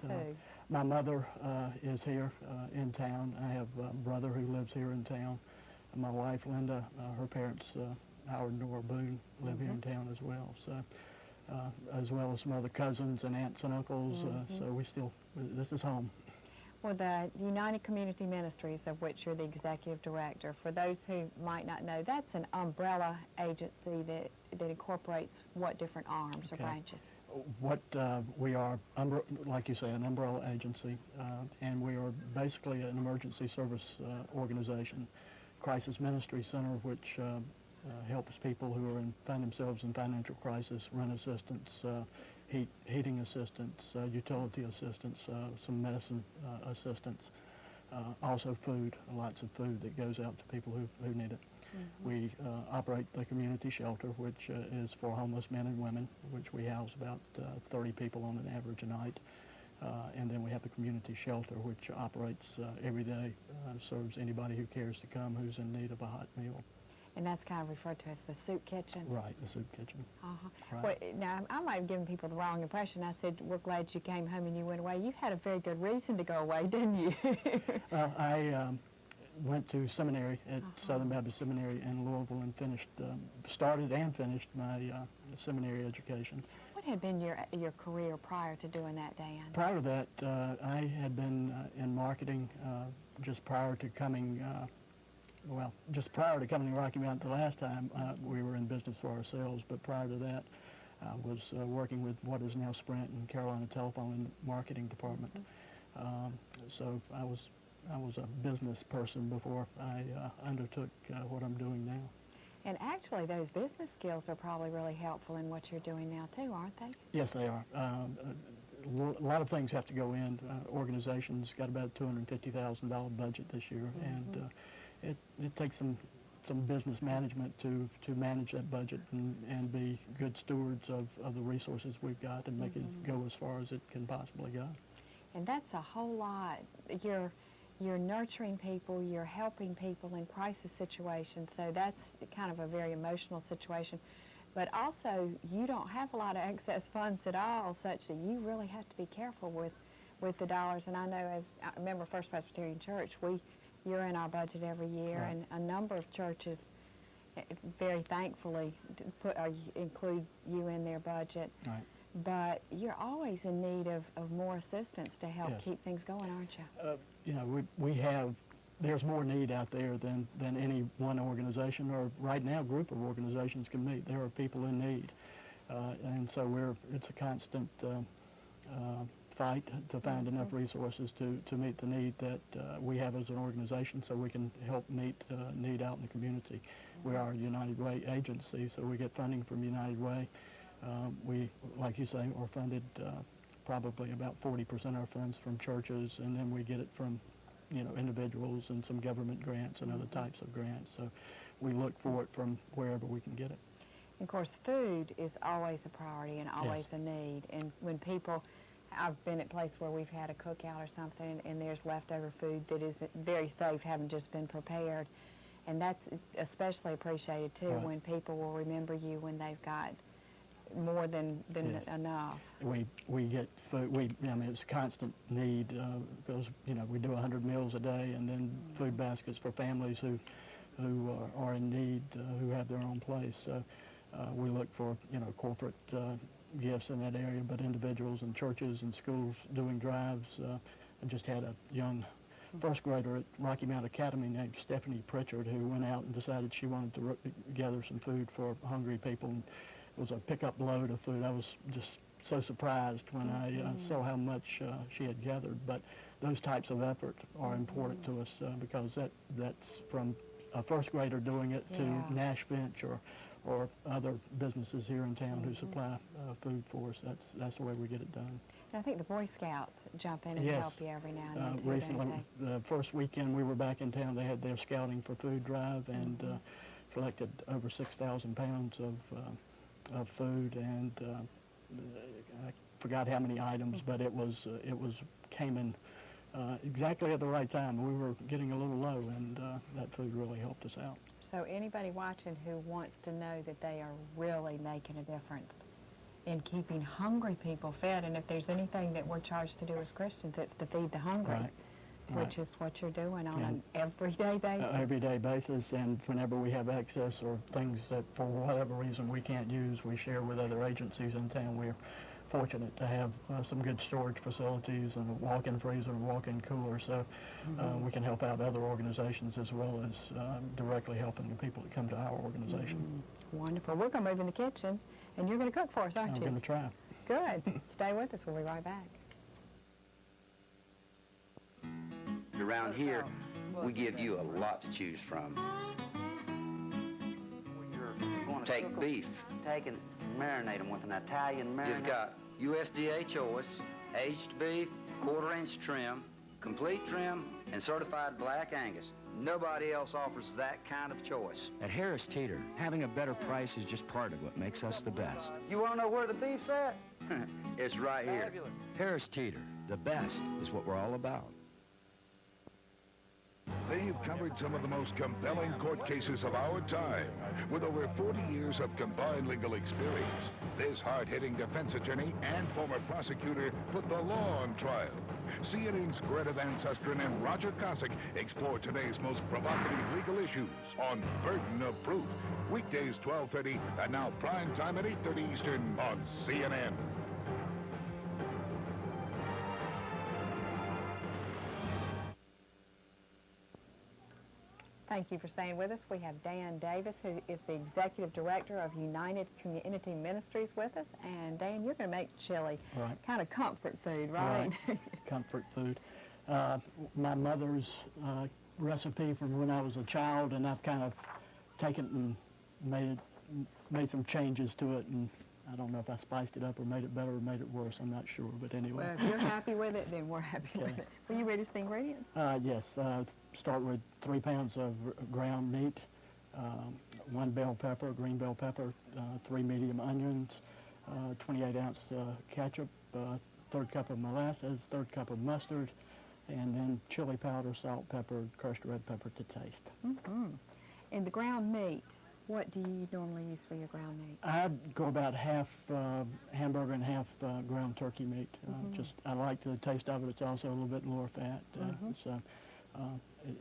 Right. food? My mother is here in town. I have a brother who lives here in town. My wife, Linda, her parents, Howard and Nora Boone, live here in town as well. So, as well as some other cousins and aunts and uncles. So this is home. Well, the United Community Ministries, of which you're the executive director, for those who might not know, that's an umbrella agency that incorporates what different arms or branches? What we are, like you say, an umbrella agency, and we are basically an emergency service organization, crisis ministry center, which helps people who find themselves in financial crisis, rent assistance, heating assistance, utility assistance, some medicine assistance, also food, lots of food that goes out to people who need it. We operate the community shelter, which is for homeless men and women, which we house about 30 people on an average a night. And then we have the community shelter, which operates every day, serves anybody who cares to come who's in need of a hot meal. And that's kind of referred to as the soup kitchen? Right, the soup kitchen. Right. Well, now, I might have given people the wrong impression. I said, we're glad you came home and you went away. You had a very good reason to go away, didn't you? I went to seminary at Southern Baptist Seminary in Louisville and started and finished my seminary education. What had been your career prior to doing that, Dan? Prior to that, I had been in marketing just prior to coming to Rocky Mountain the last time. We were in business for ourselves, but prior to that, I was working with what is now Sprint and Carolina Telephone in the marketing department. So I was a business person before I undertook what I'm doing now. And actually, those business skills are probably really helpful in what you're doing now, too, aren't they? Yes, they are. A lot of things have to go in. Organizations got about a $250,000 budget this year, and it takes some business management to manage that budget and be good stewards of the resources we've got and make it go as far as it can possibly go. And that's a whole lot. You're nurturing people, you're helping people in crisis situations, so that's kind of a very emotional situation. But also, you don't have a lot of excess funds at all, such that you really have to be careful with the dollars. And I know, as I remember First Presbyterian Church, you're in our budget every year, and a number of churches very thankfully include you in their budget. Right. But you're always in need of more assistance to help keep things going, aren't you? You know, there's more need out there than any one organization or right now group of organizations can meet. There are people in need. And so it's a constant fight to find enough resources to meet the need that we have as an organization, so we can help meet need out in the community. We are a United Way agency, so we get funding from United Way. We, like you say, are funded probably about 40% of our funds from churches, and then we get it from individuals and some government grants and other types of grants. So we look for it from wherever we can get it. Of course, food is always a priority and always a need. And when I've been at places where we've had a cookout or something and there's leftover food that isn't very safe, having just been prepared. And that's especially appreciated, too, when people will remember you when they've got more than enough. We get food. It's a constant need because we do 100 meals a day, and then food baskets for families who are in need, who have their own place. So we look for corporate gifts in that area, but individuals and churches and schools doing drives. I just had a young first grader at Rocky Mount Academy named Stephanie Pritchard who went out and decided she wanted to gather some food for hungry people. And it was a pickup load of food. I was just so surprised when I saw how much she had gathered. But those types of efforts are important to us because that's from a first grader doing it to Nash Finch or other businesses here in town who supply food for us. That's the way we get it done. And I think the Boy Scouts jump in and help you every now and then, too, recently, the first weekend we were back in town, they had their Scouting for Food drive and collected over 6,000 pounds of food, and I forgot how many items, but it came in exactly at the right time. We were getting a little low, and that food really helped us out. So anybody watching who wants to know that they are really making a difference in keeping hungry people fed. And if there's anything that we're charged to do as Christians, it's to feed the hungry, Right. which is what you're doing on an everyday basis. Everyday basis, and whenever we have excess or things that for whatever reason we can't use, we share with other agencies in town. We're fortunate to have some good storage facilities and a walk-in freezer and walk-in cooler, so we can help out other organizations as well as directly helping the people that come to our organization. Wonderful. We're going to move in the kitchen, and you're going to cook for us, aren't I'm you? going to try. Good. Stay with us. We'll be right back. Around here, we give you a lot to choose from. Take beef. Take and marinate them with an Italian marinade. You've got USDA choice, aged beef, quarter-inch trim, complete trim, and certified black Angus. Nobody else offers that kind of choice. At Harris Teeter, having a better price is just part of what makes us the best. You want to know where the beef's at? It's right here. Fabulous. Harris Teeter, the best is what we're all about. They've covered some of the most compelling court cases of our time. With over 40 years of combined legal experience, this hard-hitting defense attorney and former prosecutor put the law on trial. CNN's Greta Van Susteren and Roger Cossack explore today's most provocative legal issues on Burden of Proof. Weekdays 12:30 and now prime time at 8:30 Eastern on CNN. Thank you for staying with us. We have Dan Davis, who is the Executive Director of United Community Ministries with us. And Dan, you're going to make chili. Right. Kind of comfort food, right? Comfort food. My mother's recipe from when I was a child, and I've kind of taken and made some changes to it, and I don't know if I spiced it up or made it better or made it worse. I'm not sure, but anyway. Well, if you're happy with it, then we're happy with it. Will you read us the ingredients? Yes. Start with 3 pounds of ground meat, 1 bell pepper, green bell pepper, 3 medium onions, 28-ounce ketchup, 1/3 cup of molasses, 1/3 cup of mustard, and then chili powder, salt, pepper, crushed red pepper to taste. Mm-hmm. And the ground meat, what do you normally use for your ground meat? I'd go about half hamburger and half ground turkey meat. Just I like the taste of it. It's also a little bit lower fat, so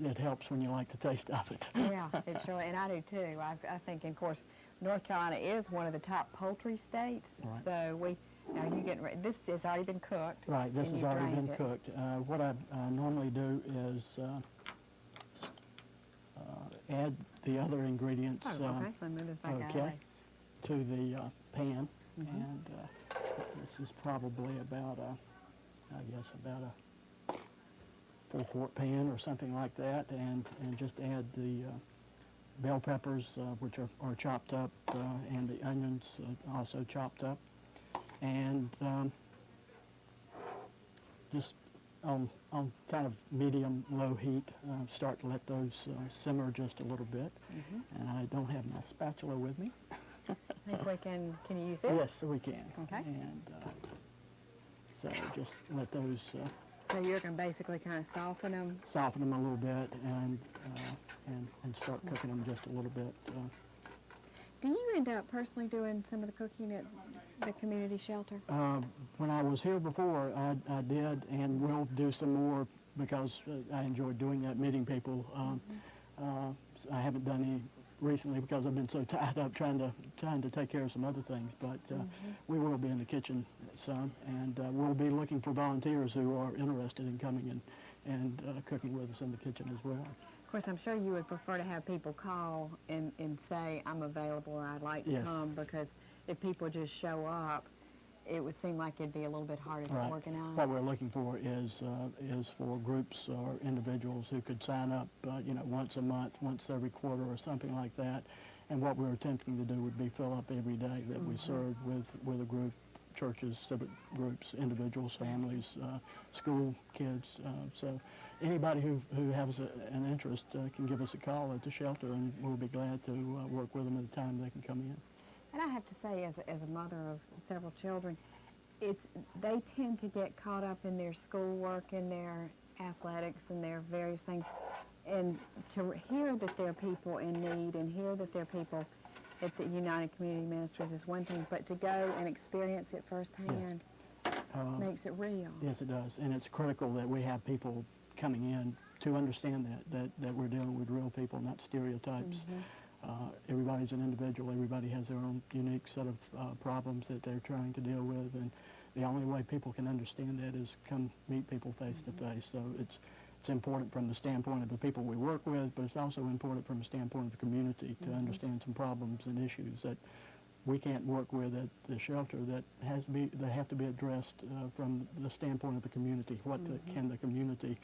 it helps when you like the taste of it. Yeah, it sure, and I do too. I think, of course, North Carolina is one of the top poultry states. Right. So now you getting ready. This has already been cooked. Right, this has already been cooked. What I normally do is add the other ingredients Okay, let me move this back out of the way. to the pan, and this is probably about I guess about a 4-quart pan or something like that, and just add the bell peppers, which are chopped up, and the onions also chopped up, and just on kind of medium-low heat, start to let those simmer just a little bit. And I don't have my spatula with me. I think we can you use this? Yes, we can. Okay. And so just let those So you're going to basically kind of soften them? soften them a little bit and start cooking them just a little bit. Do you end up personally doing some of the cooking at the community shelter? When I was here before, I did, and will do some more because I enjoy doing that, meeting people. I haven't done any recently because I've been so tied up trying to take care of some other things. But we will be in the kitchen some, and we'll be looking for volunteers who are interested in coming and cooking with us in the kitchen as well. Of course, I'm sure you would prefer to have people call and say, I'm available or I'd like to Yes. come, because if people just show up, it would seem like it'd be a little bit harder to organize. What we're looking for is for groups or individuals who could sign up, once a month, once every quarter, or something like that. And what we're attempting to do would be fill up every day that we serve with a group, churches, civic groups, individuals, families, school kids. So anybody who has an interest can give us a call at the shelter, and we'll be glad to work with them at the time they can come in. And I have to say, as a mother of several children, they tend to get caught up in their schoolwork and their athletics and their various things. And to hear that there are people in need and hear that there are people at the United Community Ministries is one thing, but to go and experience it firsthand makes it real. Yes, it does, and it's critical that we have people coming in to understand that we're dealing with real people, not stereotypes. Everybody's an individual. Everybody has their own unique set of problems that they're trying to deal with, and the only way people can understand that is come meet people face to face. So it's important from the standpoint of the people we work with, but it's also important from the standpoint of the community to understand some problems and issues that we can't work with at the shelter that have to be addressed from the standpoint of the community. What can the community,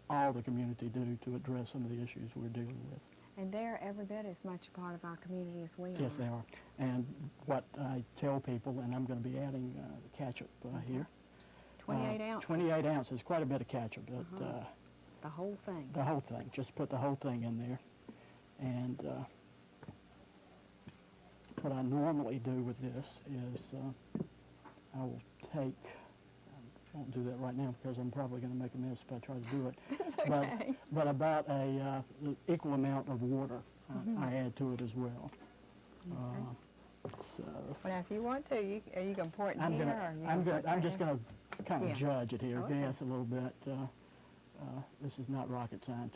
all the community, do to address some of the issues we're dealing with? And they're every bit as much a part of our community as we are. Yes, they are. And what I tell people, and I'm going to be adding ketchup here. 28 ounces. 28 ounces, quite a bit of ketchup. But, the whole thing. the whole thing. Just put the whole thing in there. And what I normally do with this is I will take, I won't do that right now because I'm probably going to make a mess if I try to do it. It's okay. But about a equal amount of water I add to it as well. So Well, now, if you want to, are you going to pour it in I'm here? I'm just going to kind of Yeah. judge it here, Okay. guess a little bit. This is not rocket science,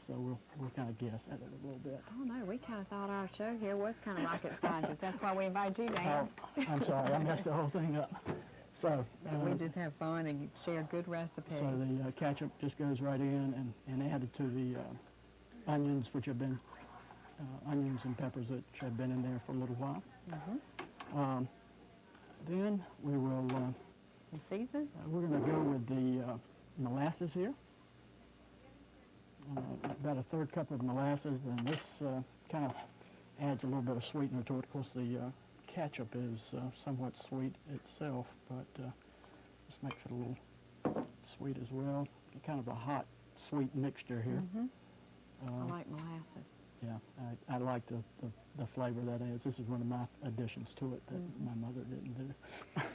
so we'll kind of guess at it a little bit. Oh, no, we kind of thought our show here was kind of rocket scientist. That's why we invited you, Dan. Oh, I'm sorry, I messed the whole thing up. So We just have fun and share good recipes. so the ketchup just goes right in and added to the onions, which have been onions and peppers which have been in there for a little while. Then we will. Some season? We're going to go with the molasses here. About a third cup of molasses, and this kind of adds a little bit of sweetener to it. Of course, the ketchup is somewhat sweet itself, but this makes it a little sweet as well. Kind of a hot, sweet mixture here. I like molasses. Yeah, I like the flavor that adds. This is one of my additions to it that my mother didn't do.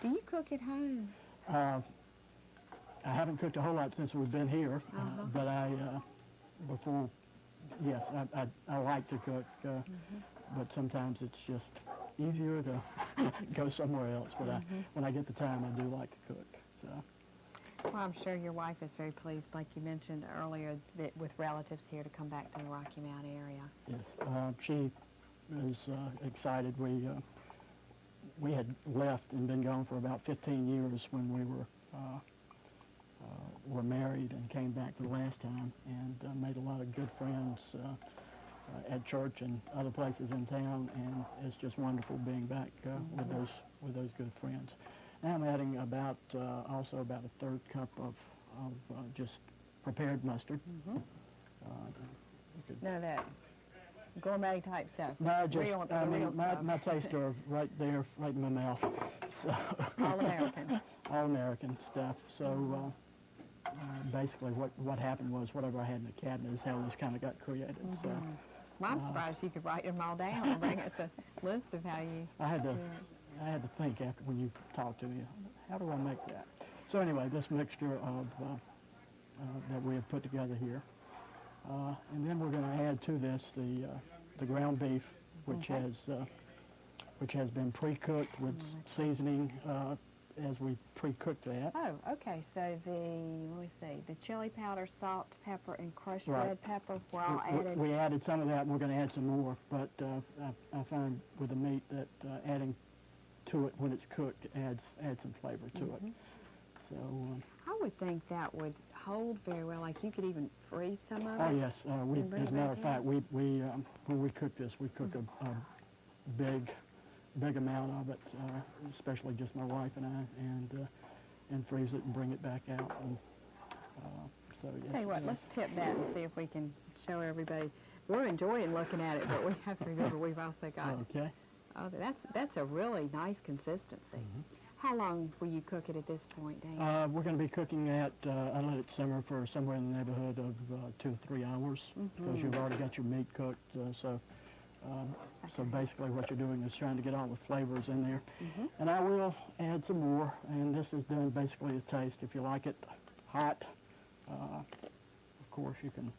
Do you cook at home? I haven't cooked a whole lot since we've been here, but yes, I like to cook, but sometimes it's just easier to go somewhere else. But when I get the time, I do like to cook. So. Well, I'm sure your wife is very pleased, like you mentioned earlier, that with relatives here to come back to the Rocky Mount area. Yes, she is excited. We had left and been gone for about 15 years when we were married and came back the last time, and made a lot of good friends at church and other places in town, and it's just wonderful being back with those good friends. Now I'm adding also about a third cup of just prepared mustard. No, that gourmet type stuff. No, just Real my taste are right there, right in my mouth. So All American. All American stuff. So basically, what happened was whatever I had in the cabinet is how this kind of got created. So Well, I'm surprised you could write them all down and bring us a list of how you. I had to think after when you talked to me, how do I make that? So anyway, this mixture of that we have put together here, and then we're going to add to this the ground beef, which has been pre-cooked with seasoning as we pre-cooked that. Oh, okay. So let me see, the chili powder, salt, pepper, and crushed Right. red pepper were all added. We added some of that, and we're going to add some more. But I find with the meat that adding to it when it's cooked adds some flavor to it. So. I would think that would hold very well. Like you could even freeze some of it. Oh yes, and bring as a it matter back of fact, when we cook this, we cook a big amount of it, especially just my wife and I, and freeze it and bring it back out. And, so yes. Tell you what, let's tip that and see if we can show everybody. We're enjoying looking at it, but we have to remember we've also got. Okay. Oh, that's a really nice consistency. How long will you cook it at this point, Dan? We're going to be cooking that. I let it simmer for somewhere in the neighborhood of 2 or 3 hours because you've already got your meat cooked. So basically what you're doing is trying to get all the flavors in there. And I will add some more, and this is done basically to taste. If you like it hot, of course you can.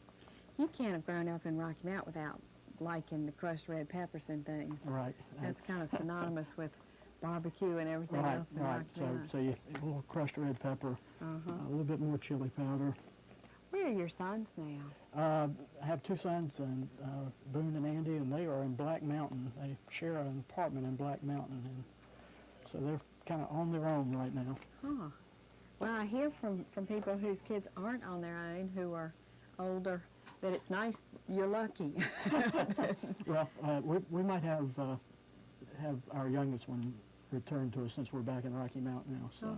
You can't have grown up in Rocky Mount without liking the crushed red peppers and things. Right. That's kind of synonymous with barbecue and everything Right, else in right. Rocky So, Mountain. so you a little crushed red pepper, a little bit more chili powder. Where are your sons now? I have two sons, and Boone and Andy, and they are in Black Mountain. They share an apartment in Black Mountain, and so they're kind of on their own right now. Huh. Well, I hear from people whose kids aren't on their own, who are older, that it's nice. You're lucky. Well, we might have our youngest one return to us since we're back in Rocky Mountain now. So,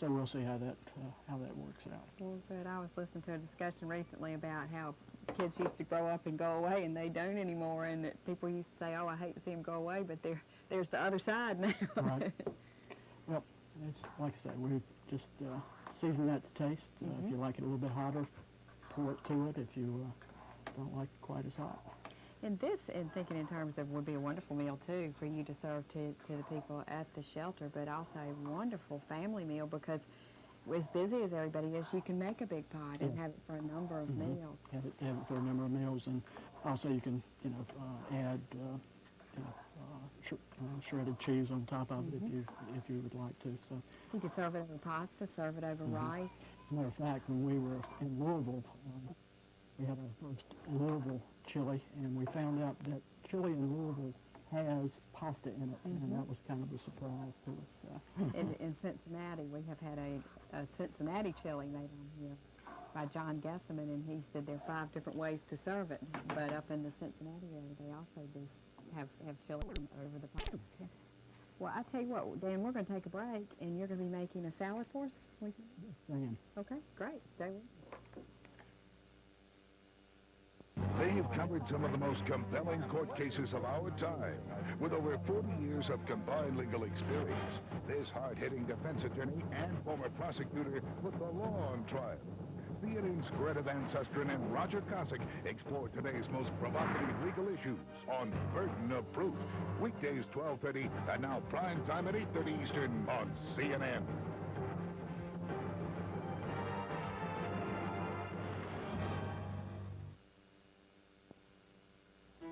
so we'll see how that works out. Well, good. I was listening to a discussion recently about how kids used to grow up and go away, and they don't anymore, and that people used to say, "Oh, I hate to see them go away," but there's the other side now. Right. Well, it's like I say, we just season that to taste. If you like it a little bit hotter, pour it to it. If you don't like it quite as hot. And this, in thinking in terms of, would be a wonderful meal, too, for you to serve to the people at the shelter, but also a wonderful family meal, because as busy as everybody is, you can make a big pot and have it for a number of meals. Have it for a number of meals, and also you can, add shredded cheese on top of it if you would like to. So, You can serve it over pasta, serve it over rice. as a matter of fact, when we were in Louisville, we had our first Louisville chili, and we found out that chili in Louisville has pasta in it, and that was kind of a surprise to us. In Cincinnati, we have had a Cincinnati chili made on here by John Gesseman, and he said there are 5 different ways to serve it. But up in the Cincinnati area, they also do have chili over the pot. Well, I tell you what, Dan, we're going to take a break, and you're going to be making a salad for us? Dan. Okay, great. Stay with us. They've covered some of the most compelling court cases of our time. With over 40 years of combined legal experience, this hard-hitting defense attorney and former prosecutor put the law on trial. Theoden's Greta Van Susteren and Roger Cossack explore today's most provocative legal issues on Burden of Proof. Weekdays 12:30 and now prime time at 8:30 Eastern on CNN.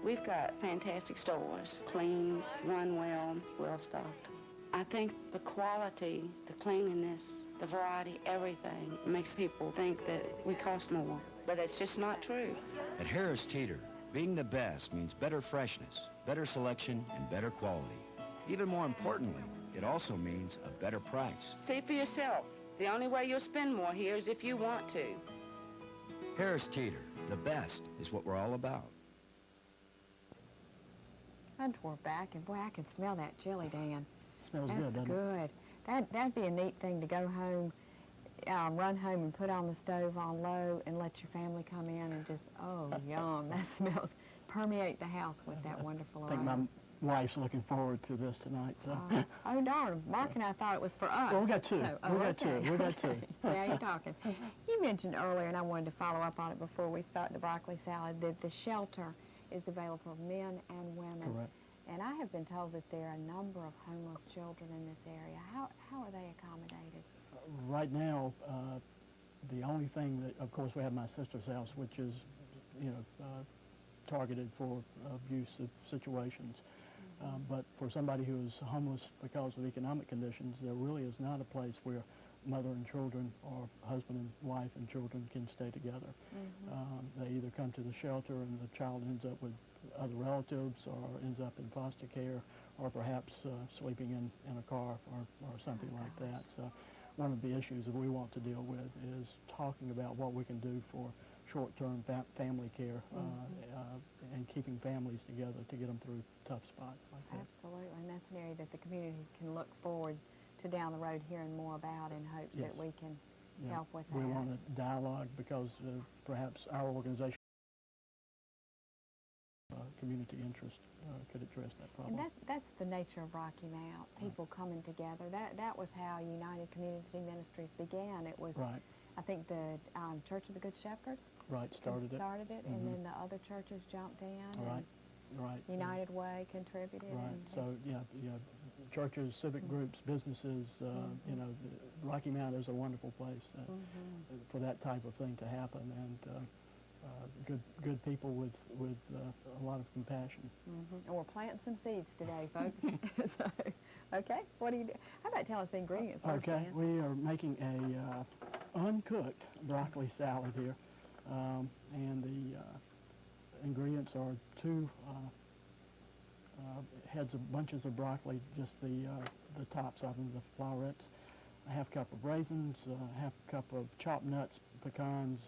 We've got fantastic stores, clean, run well, well-stocked. I think the quality, the cleanliness, the variety, everything makes people think that we cost more, but it's just not true. At Harris Teeter, being the best means better freshness, better selection, and better quality. Even more importantly, it also means a better price. See for yourself. The only way you'll spend more here is if you want to. Harris Teeter, the best is what we're all about. And we're back, and boy, I can smell that chili, Dan. Smells That's good, doesn't it? good. That'd be a neat thing to go home, run home and put on the stove on low and let your family come in and just, oh, yum, that smells, permeate the house with that wonderful I think aroma. my wife's looking forward to this tonight. So. Oh, darn, Mark and I thought it was for us. Well, we got two. So, We got two. We got two. Now you're talking. You mentioned earlier, and I wanted to follow up on it before we start the broccoli salad, that the shelter is available for men and women. Correct. And I have been told that there are a number of homeless children in this area. How are they accommodated? Right now, the only thing that, of course, we have my sister's house, which is, targeted for abusive situations. But for somebody who is homeless because of economic conditions, there really is not a place where mother and children or husband and wife and children can stay together. They either come to the shelter and the child ends up with other relatives or ends up in foster care or perhaps sleeping in a car or something like that. So one of the issues that we want to deal with is talking about what we can do for short-term family care and keeping families together to get them through tough spots like that. Absolutely, and that's an area that the community can look forward to down the road hearing more about in hopes that we can help with that. We want a dialogue because perhaps our organization community interest could address that problem. And that's the nature of Rocky Mount, people coming together. That was how United Community Ministries began. It was, I think, the Church of the Good Shepherd started it. And then the other churches jumped in. Right. United Way contributed. Right. So churches, civic groups, businesses. Rocky Mount is a wonderful place for that type of thing to happen. And good people with a lot of compassion. And we're planting some seeds today, folks. So, okay, what do you do? How about tell us the ingredients first, Okay, Dan? we are making a uncooked broccoli salad here, and the ingredients are two heads of bunches of broccoli, just the tops of them, the florets, a half cup of raisins, a half cup of chopped nuts, pecans,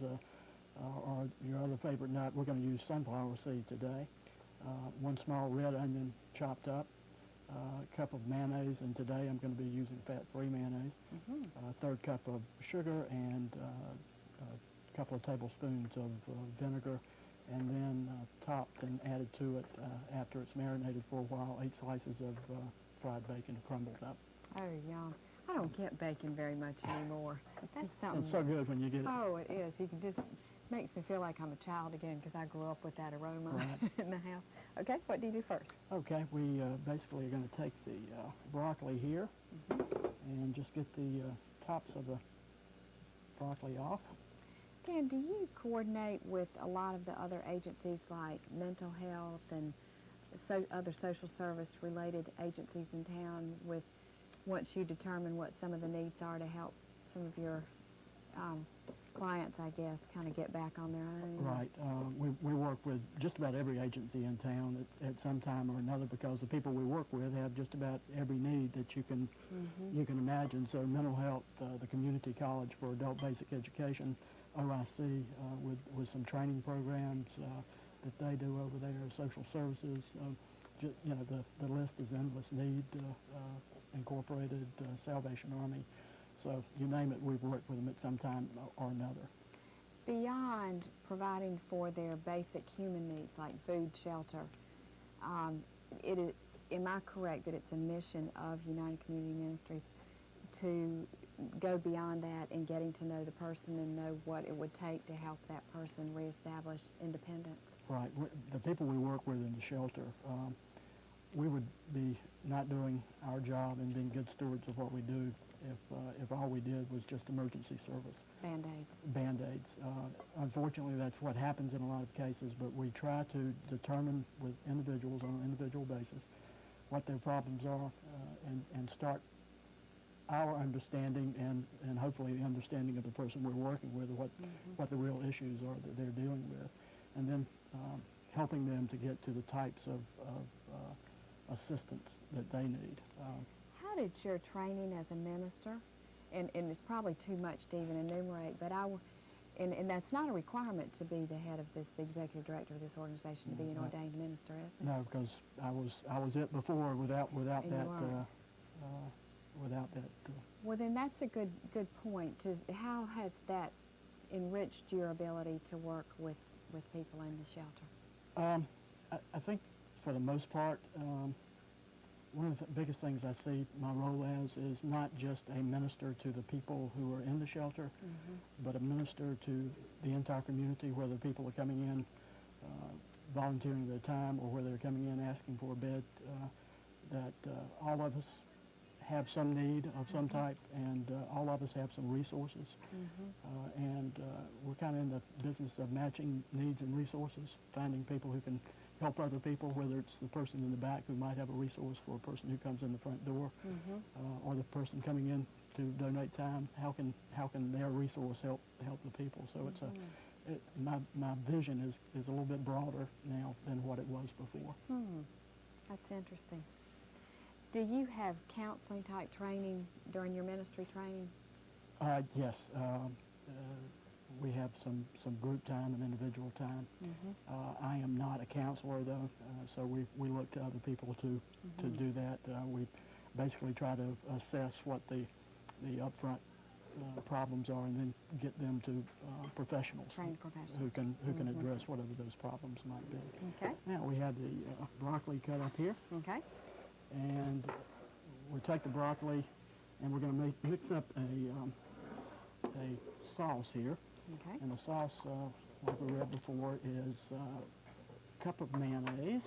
or your other favorite nut. We're going to use sunflower seed today. One small red onion chopped up, a cup of mayonnaise, and today I'm going to be using fat-free mayonnaise, a third cup of sugar, and a couple of tablespoons of vinegar, and then topped and added to it after it's marinated for a while, 8 slices of fried bacon crumbled up. Oh, yum. I don't get bacon very much anymore. That's something. It's so good when you get it. Oh, it is. You can just makes me feel like I'm a child again because I grew up with that aroma Right. in the house. Okay, what do you do first? Okay, we basically are going to take the broccoli here and just get the tops of the broccoli off. Dan, do you coordinate with a lot of the other agencies like mental health and other social service related agencies in town with once you determine what some of the needs are to help some of your clients, I guess, kind of get back on their own? Right. We work with just about every agency in town at some time or another because the people we work with have just about every need that you can imagine. So mental health, the community college for adult basic education, OIC with some training programs that they do over there, social services. The list is endless. Need Incorporated, Salvation Army. So you name it, we've worked with them at some time or another. Beyond providing for their basic human needs like food, shelter, am I correct that it's a mission of United Community Ministries to go beyond that and getting to know the person and know what it would take to help that person reestablish independence? Right. The people we work with in the shelter, we would be not doing our job and being good stewards of what we do if all we did was just emergency service. Band-aids. Band-aids. Unfortunately, that's what happens in a lot of cases, but we try to determine with individuals on an individual basis what their problems are and start our understanding and hopefully the understanding of the person we're working with, what the real issues are that they're dealing with, and then helping them to get to the types of assistance that they need. How did your training as a minister, and it's probably too much to even enumerate, but and that's not a requirement to be the head of this, the executive director of this organization, to be an ordained minister, is it? No, because I was it before without that. Well, then that's a good point. How has that enriched your ability to work with people in the shelter? I think for the most part, one of the biggest things I see my role as is not just a minister to the people who are in the shelter, but a minister to the entire community, whether people are coming in volunteering their time or whether they're coming in asking for a bed, that all of us have some need of some type, and all of us have some resources. And we're kind of in the business of matching needs and resources, finding people who can help other people, whether it's the person in the back who might have a resource for a person who comes in the front door, or the person coming in to donate time. How can their resource help the people? So it's my vision is a little bit broader now than what it was before. That's interesting. Do you have counseling type training during your ministry training? Yes. We have some group time and individual time. I am not a counselor, though, so we look to other people to do that. We basically try to assess what the upfront problems are and then get them to professionals, Trained professionals who can address whatever those problems might be. Okay. Now we have the broccoli cut up here, Okay. and we take the broccoli and we're going to mix up a sauce here. Okay. And the sauce, like we read before, is a cup of mayonnaise.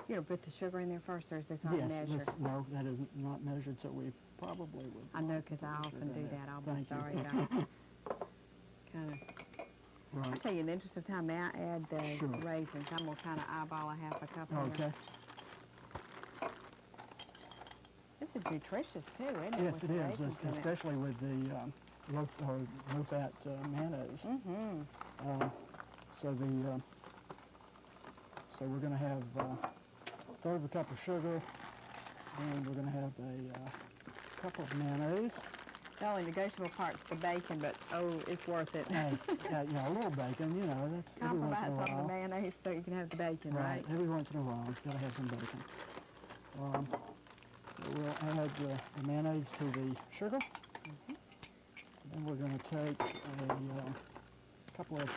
You don't put the sugar in there first, or is this not Yes, measured? no, that is not measured, so we probably would. I know, because I put often sugar do in there. that. I'll be Thank sorry you. that I kind of I'll Right. tell you, in the interest of time, may I add the Sure. raisins? I'm going to kind of eyeball a half a cup of Okay. This is nutritious, too, isn't it? Yes, with it the is, raisins in it? especially with the low-fat mayonnaise. Mm-hmm. So we're going to have a third of a cup of sugar, and we're going to have a cup of mayonnaise. The only negotiable part's the bacon, but, oh, it's worth it. Yeah, a little bacon, you know, that's every once in a Compromise on the while. mayonnaise so you can have the bacon, right? Every once in a while, you've got to have some bacon. So we'll add the mayonnaise to the sugar. Then we're going to take a couple of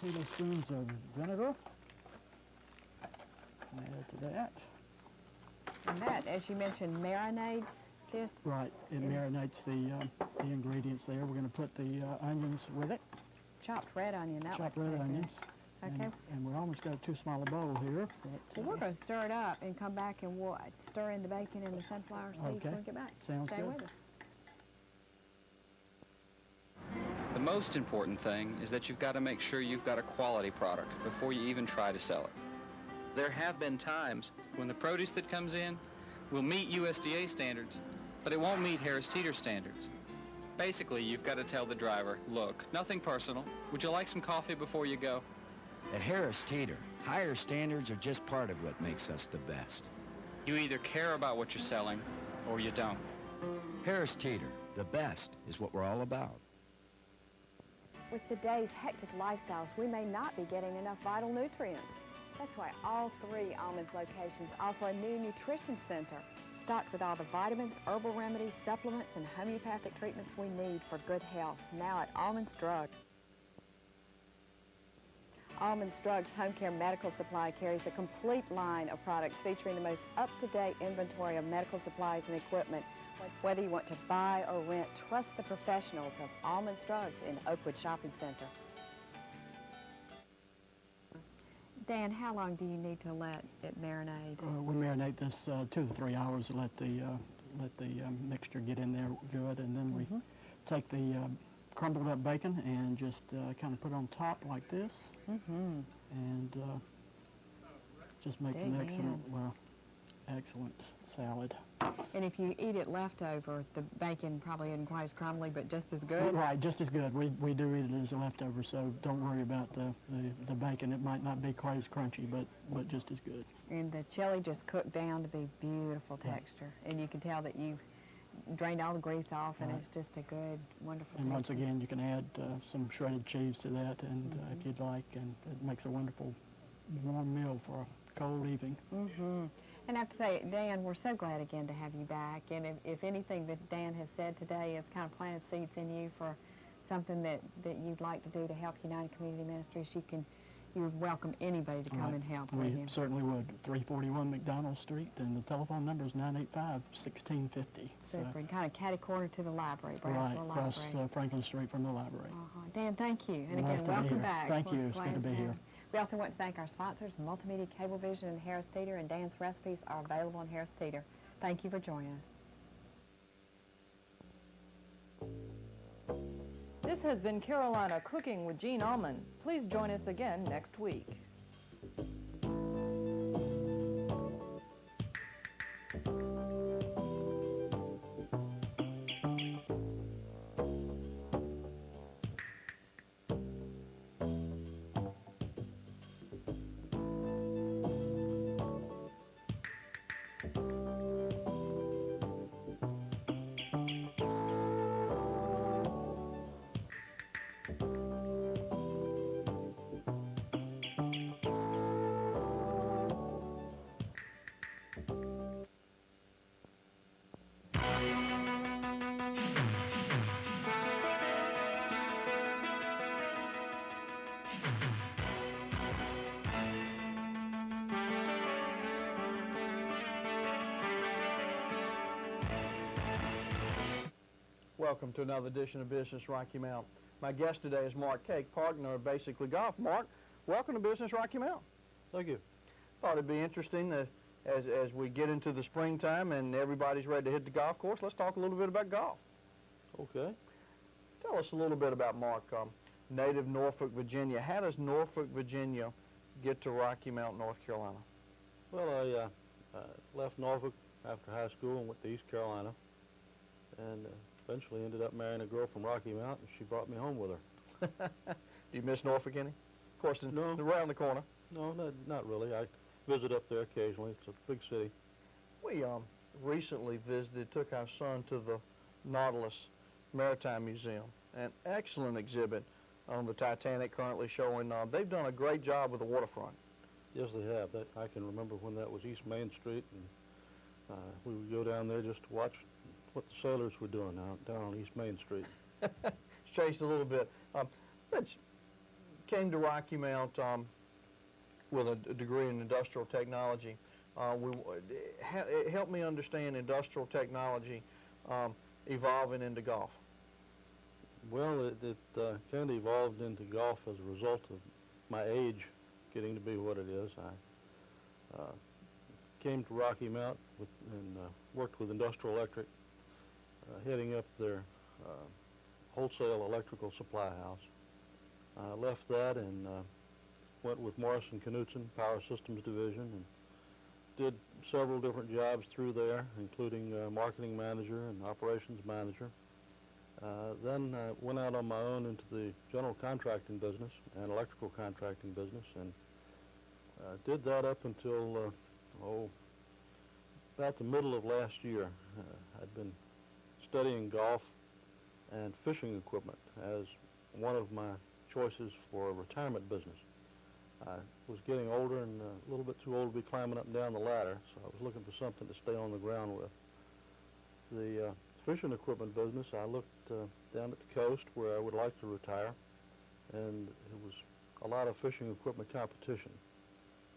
tablespoons of vinegar and add to that. And that, as you mentioned, marinades this. Right, it marinates the ingredients there. We're going to put the onions with it, Chopped red onion. That chopped looks red pretty good. onions. Okay. And we're almost got too small a bowl here. But, Well, we're going to stir it up and come back and we'll stir in the bacon and the sunflower seeds Okay. when we get back. Sounds Stay good. with us. The most important thing is that you've got to make sure you've got a quality product before you even try to sell it. There have been times when the produce that comes in will meet USDA standards, but it won't meet Harris Teeter standards. Basically, you've got to tell the driver, look, nothing personal. Would you like some coffee before you go? At Harris Teeter, higher standards are just part of what makes us the best. You either care about what you're selling or you don't. Harris Teeter, the best is what we're all about. With today's hectic lifestyles, we may not be getting enough vital nutrients. That's why all 3 Almand's locations offer a new nutrition center stocked with all the vitamins, herbal remedies, supplements, and homeopathic treatments we need for good health, now at Almand's Drug. Almand's Drug's home care medical supply carries a complete line of products featuring the most up-to-date inventory of medical supplies and equipment. Whether you want to buy or rent, trust the professionals of Almand's Drugs in Oakwood Shopping Center. Dan, how long do you need to let it marinate? we marinate this 2 to 3 hours to let the mixture get in there good, and then we take the crumbled up bacon and just kind of put it on top like this, and just makes an excellent salad. And if you eat it leftover, the bacon probably isn't quite as crumbly, but just as good. Right, just as good. We do eat it as a leftover, so don't worry about the bacon. It might not be quite as crunchy, but just as good. And the chili just cooked down to be beautiful texture. And you can tell that you've drained all the grease off, and it's just a good, wonderful And once texture. again, you can add some shredded cheese to that, and if you'd like, and it makes a wonderful warm meal for a cold evening. And I have to say, Dan, we're so glad again to have you back. And if anything that Dan has said today has kind of planted seeds in you for something that you'd like to do to help United Community Ministries, you would welcome anybody to come and help with We you. certainly would. 341 McDonald Street, and the telephone number is 985-1650. Super. And kind of catty-corner to the library, Right, Brownsville across Library. Franklin Street from the library. Dan, thank you. And Nice again, to be welcome here. back. Thank We're you. It's good glad to be have here. you. We also want to thank our sponsors, Multimedia Cablevision and Harris Teeter, and Dan's recipes are available on Harris Teeter. Thank you for joining us. This has been Carolina Cooking with Jean Almand. Please join us again next week. Welcome to another edition of Business Rocky Mount. My guest today is Mark Cake, partner of Basically Golf. Mark, welcome to Business Rocky Mount. Thank you. Thought it'd be interesting as we get into the springtime and everybody's ready to hit the golf course. Let's talk a little bit about golf. Okay. Tell us a little bit about Mark. native Norfolk, Virginia. How does Norfolk, Virginia get to Rocky Mount, North Carolina? Well, I left Norfolk after high school and went to East Carolina, and eventually ended up marrying a girl from Rocky Mount, and she brought me home with her. Do you miss Norfolk any? Of course, it's No. around the corner. No, not really. I visit up there occasionally. It's a big city. We recently took our son to the Nautilus Maritime Museum, an excellent exhibit on the Titanic currently showing. They've done a great job with the waterfront. Yes, they have. I can remember when that was East Main Street, and we would go down there just to watch what the sailors were doing down on East Main Street. It's changed a little bit. Came to Rocky Mount with a degree in industrial technology. Help me understand industrial technology evolving into golf. Well, it kind of evolved into golf as a result of my age getting to be what it is. I came to Rocky Mount and worked with Industrial Electric, heading up their wholesale electrical supply house. I left that and went with Morrison Knudsen, Power Systems Division, and did several different jobs through there, including marketing manager and operations manager. Then I went out on my own into the general contracting business and electrical contracting business, and did that up until, about the middle of last year. I'd been studying golf and fishing equipment as one of my choices for a retirement business. I was getting older and a little bit too old to be climbing up and down the ladder, so I was looking for something to stay on the ground with. The fishing equipment business, I looked down at the coast where I would like to retire, and it was a lot of fishing equipment competition.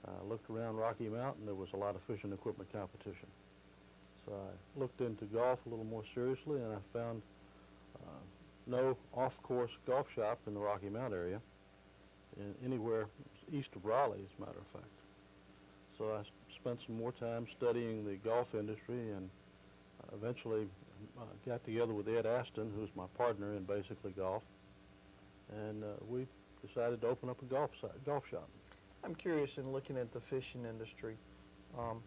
I looked around Rocky Mountain, there was a lot of fishing equipment competition. So I looked into golf a little more seriously, and I found no off-course golf shop in the Rocky Mount area, anywhere east of Raleigh, as a matter of fact. So I spent some more time studying the golf industry, and eventually got together with Ed Aston, who's my partner in basically golf, and we decided to open up a golf shop. I'm curious, in looking at the fishing industry, how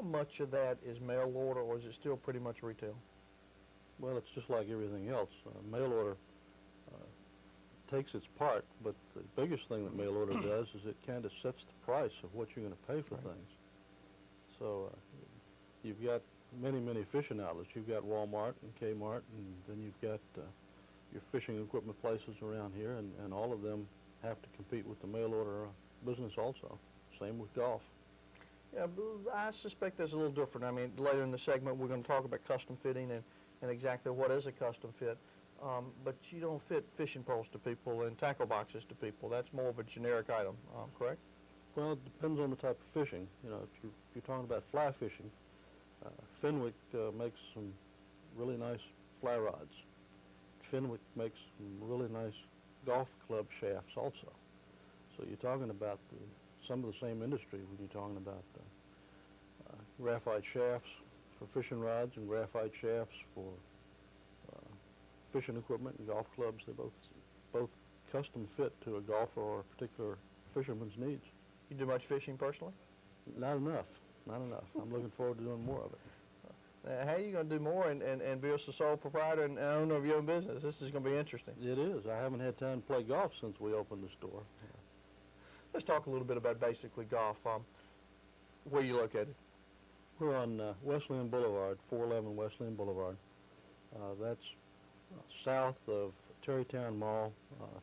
much of that is mail order, or is it still pretty much retail? Well, it's just like everything else. Mail order takes its part, but the biggest thing that mail order does is it kind of sets the price of what you're going to pay for things. So you've got many, many fishing outlets. You've got Walmart and Kmart, and then you've got your fishing equipment places around here, and all of them have to compete with the mail order business also. Same with golf. Yeah, I suspect that's a little different. I mean, later in the segment, we're going to talk about custom fitting and exactly what is a custom fit. But you don't fit fishing poles to people and tackle boxes to people. That's more of a generic item, correct? Well, it depends on the type of fishing. You know, if you're talking about fly fishing, Fenwick makes some really nice fly rods. Fenwick makes some really nice golf club shafts also. So you're talking about some of the same industry when you're talking about graphite shafts for fishing rods and graphite shafts for fishing equipment and golf clubs. They both custom fit to a golfer or a particular fisherman's needs. You do much fishing personally? Not enough. I'm looking forward to doing more of it. How are you going to do more and be a sole proprietor and owner of your own business? This is going to be interesting. It is. I haven't had time to play golf since we opened the store. Let's talk a little bit about basically golf. Where are you located? We're on Wesleyan Boulevard, 411 Wesleyan Boulevard. That's south of Terrytown Mall,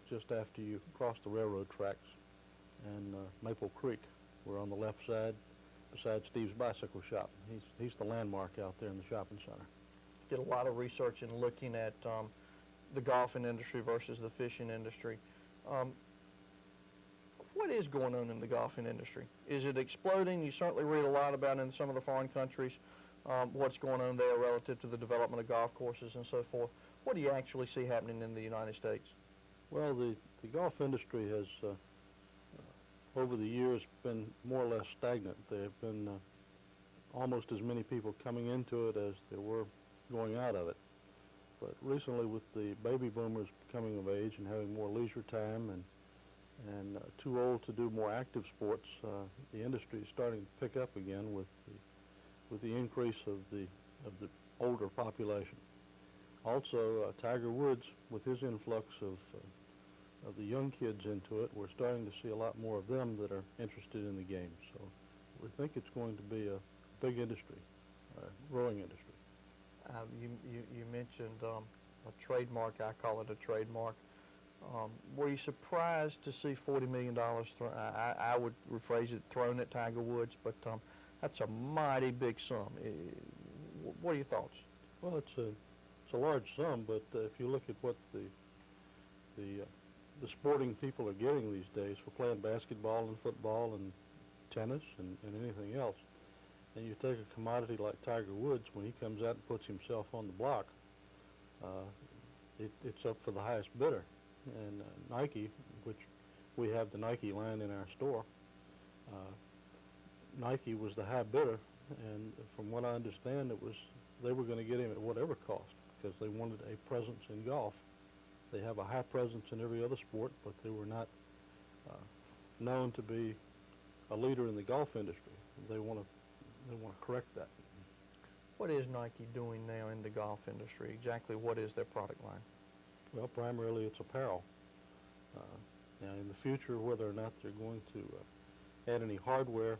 just after you cross the railroad tracks, and Maple Creek. We're on the left side, beside Steve's Bicycle Shop. He's the landmark out there in the shopping center. Did a lot of research in looking at the golfing industry versus the fishing industry. What is going on in the golfing industry? Is it exploding? You certainly read a lot about in some of the foreign countries what's going on there relative to the development of golf courses and so forth. What do you actually see happening in the United States? Well, the golf industry has, over the years, been more or less stagnant. There have been almost as many people coming into it as there were going out of it. But recently with the baby boomers coming of age and having more leisure time and too old to do more active sports, the industry is starting to pick up again with the increase of the older population. Also, Tiger Woods, with his influx of the young kids into it, we're starting to see a lot more of them that are interested in the game. So we think it's going to be a big industry, a growing industry. You mentioned a trademark. I call it a trademark. Were you surprised to see $40 million thrown? I would rephrase it, thrown at Tiger Woods, but that's a mighty big sum. What are your thoughts? Well, it's a large sum, but if you look at what the sporting people are getting these days for playing basketball and football and tennis and anything else, and you take a commodity like Tiger Woods, when he comes out and puts himself on the block, it's up for the highest bidder. And Nike, which we have the Nike line in our store, Nike was the high bidder, and from what I understand, they were going to get him at whatever cost because they wanted a presence in golf. They have a high presence in every other sport, but they were not known to be a leader in the golf industry. They want to correct that. What is Nike doing now in the golf industry? Exactly what is their product line? Well, primarily it's apparel. Now, in the future, whether or not they're going to add any hardware,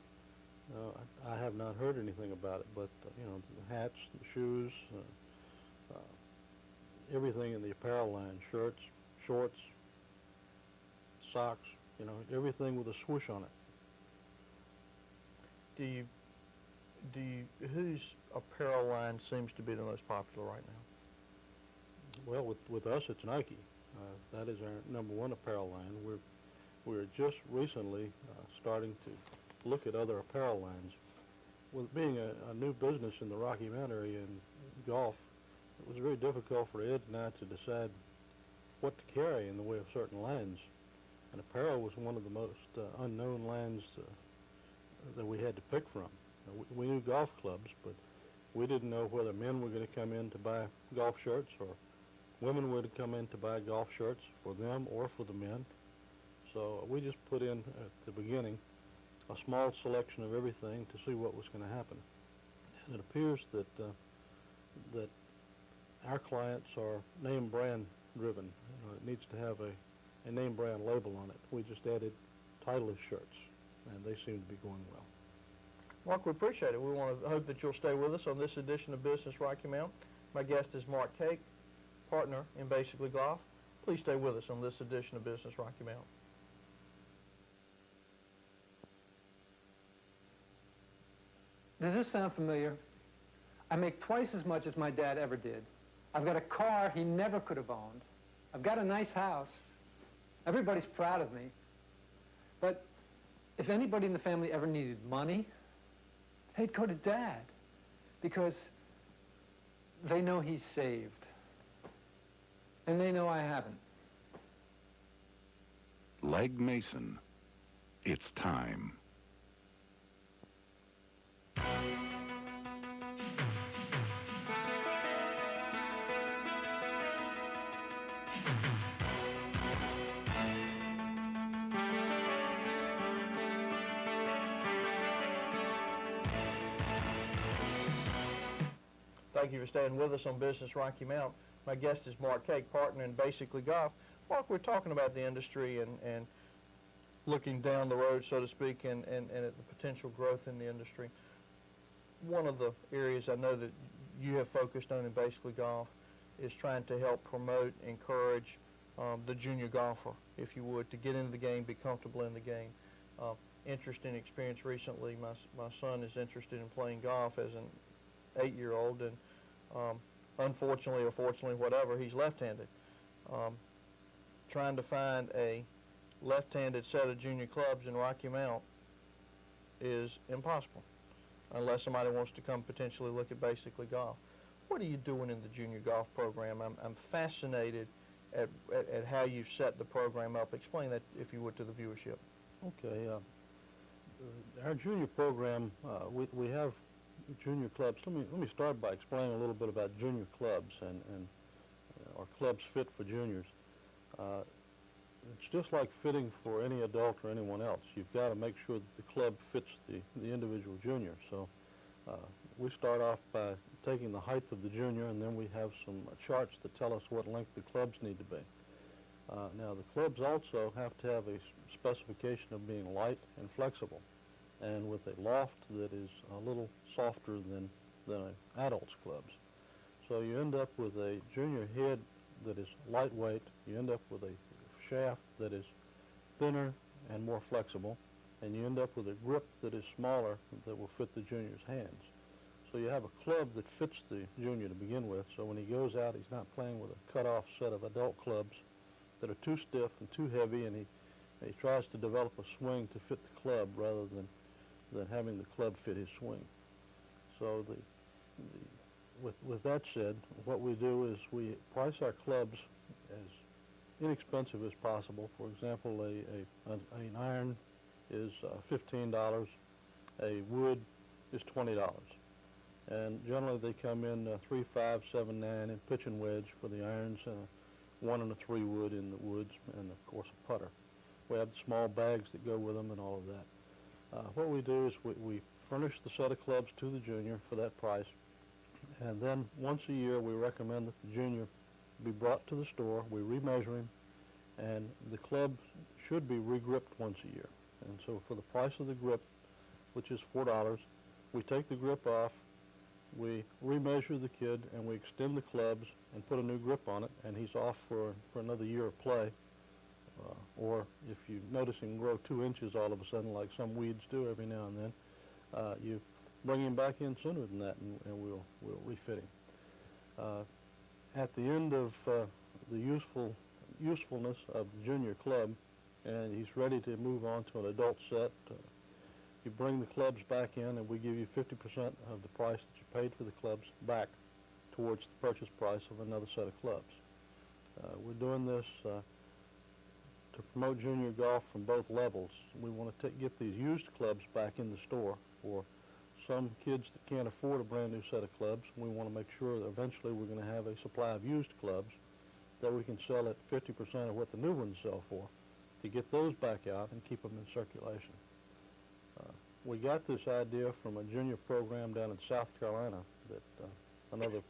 I have not heard anything about it. But the hats, the shoes, everything in the apparel line, shirts, shorts, socks, everything with a swoosh on it. Whose apparel line seems to be the most popular right now? Well, with us, it's Nike. That is our number one apparel line. We're just recently starting to look at other apparel lines. With being a new business in the Rocky Mountain area in golf, it was very difficult for Ed and I to decide what to carry in the way of certain lines. And apparel was one of the most unknown lines that we had to pick from. We knew golf clubs, but we didn't know whether men were going to come in to buy golf shirts or women would come in to buy golf shirts for them or for the men. So we just put in at the beginning a small selection of everything to see what was going to happen. And it appears that that our clients are name brand driven. It needs to have a name brand label on it. We just added Titleist shirts, and they seem to be going well. Mark, we appreciate it. We want to hope that you'll stay with us on this edition of Business Rocky Mount. My guest is Mark Cake, partner in Basically Golf. Please stay with us on this edition of Business Rocky Mount. Does this sound familiar? I make twice as much as my dad ever did. I've got a car he never could have owned. I've got a nice house. Everybody's proud of me. But if anybody in the family ever needed money, they'd go to Dad because they know he's saved. And they know I haven't. Legg Mason, it's time. Thank you for staying with us on Business Rocky Mount. My guest is Mark Cake, partner in Basically Golf. Mark, we're talking about the industry and looking down the road, so to speak, and at the potential growth in the industry. One of the areas I know that you have focused on in Basically Golf is trying to help promote, encourage the junior golfer, if you would, to get into the game, be comfortable in the game. Interesting experience recently. My son is interested in playing golf as an 8-year-old, and unfortunately or fortunately, whatever, he's left-handed. Trying to find a left-handed set of junior clubs in Rocky Mount is impossible unless somebody wants to come potentially look at Basically Golf. What are you doing in the junior golf program? I'm fascinated at how you've set the program up. Explain that, if you would, to the viewership. Okay. Our junior program, we have junior clubs. Let me start by explaining a little bit about junior clubs and clubs fit for juniors. It's just like fitting for any adult or anyone else. You've got to make sure that the club fits the individual junior. So we start off by taking the height of the junior, and then we have some charts that tell us what length the clubs need to be. Now, the clubs also have to have a specification of being light and flexible, and with a loft that is a little softer than an adult's clubs. So you end up with a junior head that is lightweight. You end up with a shaft that is thinner and more flexible, and you end up with a grip that is smaller that will fit the junior's hands. So you have a club that fits the junior to begin with, so when he goes out, he's not playing with a cut-off set of adult clubs that are too stiff and too heavy, and he tries to develop a swing to fit the club rather than having the club fit his swing. So with that said, what we do is we price our clubs as inexpensive as possible. For example, an iron is $15, a wood is $20. And generally they come in 3, 5, 7, 9 in pitch and wedge for the irons, 1 and a 3 wood in the woods, and of course a putter. We have the small bags that go with them and all of that. What we do is we furnish the set of clubs to the junior for that price, and then once a year we recommend that the junior be brought to the store. We remeasure him, and the club should be re-gripped once a year. And so for the price of the grip, which is $4, we take the grip off, we remeasure the kid, and we extend the clubs and put a new grip on it, and he's off for another year of play. Or if you notice him grow 2 inches all of a sudden, like some weeds do every now and then, you bring him back in sooner than that, and we'll refit him. At the end of the usefulness of the junior club, and he's ready to move on to an adult set, you bring the clubs back in, and we give you 50% of the price that you paid for the clubs back towards the purchase price of another set of clubs. We're doing this to promote junior golf from both levels. We want to get these used clubs back in the store for some kids that can't afford a brand new set of clubs. We want to make sure that eventually we're going to have a supply of used clubs that we can sell at 50% of what the new ones sell for, to get those back out and keep them in circulation. We got this idea from a junior program down in South Carolina that another